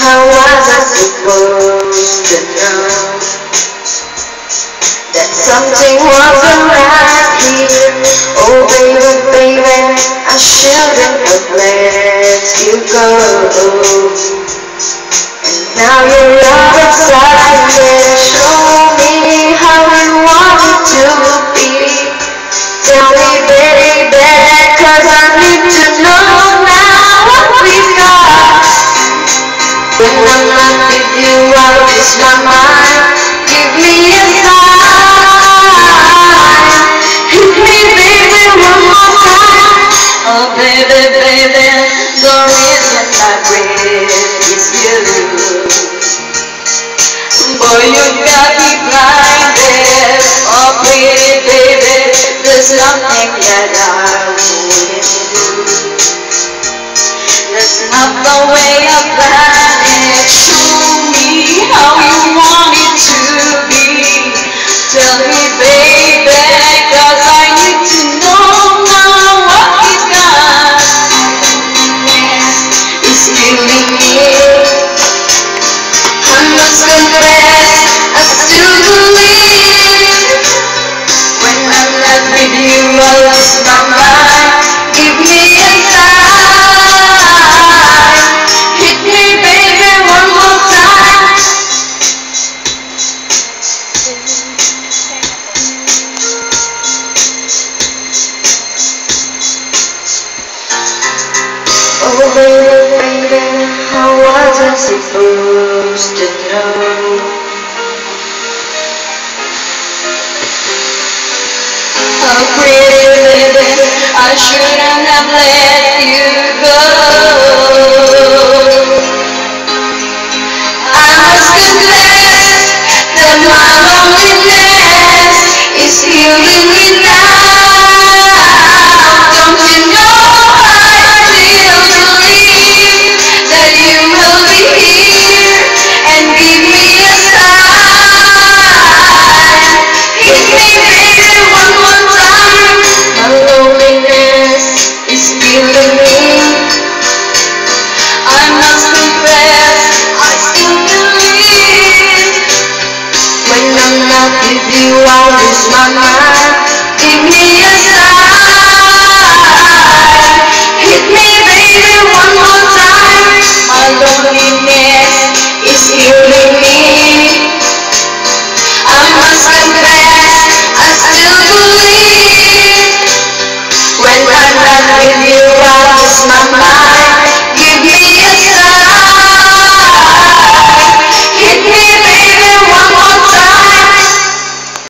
How was I supposed to know that something wasn't right here? Oh baby, baby, I shouldn't have let you go. And now you're out inside and show me how you want it to be. Tell me baby, 'cause I need to know now what we've got. When I'm not with you, I lose my mind. Give me a sign. Hit me, baby, one more time. Oh, baby, baby, the reason I breathe is you. Boy, you got me blinded. Oh, pretty baby, there's nothing that I wouldn't do. That's not the way I planned it. Show me how you want it to be. Tell me, baby, 'cause I need to know now what we've got. It's killing me. I must confess, I still believe. When I'm not with you, I lose my mind. Give me a sign. Hit me, baby, one more time. Oh baby, baby, how was I supposed to know? Oh pretty baby, I shouldn't have let you go. I must confess that my loneliness is killing me now. Don't you know I still believe that you will be here and give me a sign. Hit me, baby, one more time. My loneliness is killing me. I must confess, I still believe. When I'm not with you, I lose my mind. Give me a sign. Hit me, baby, one more time. My loneliness is killing me.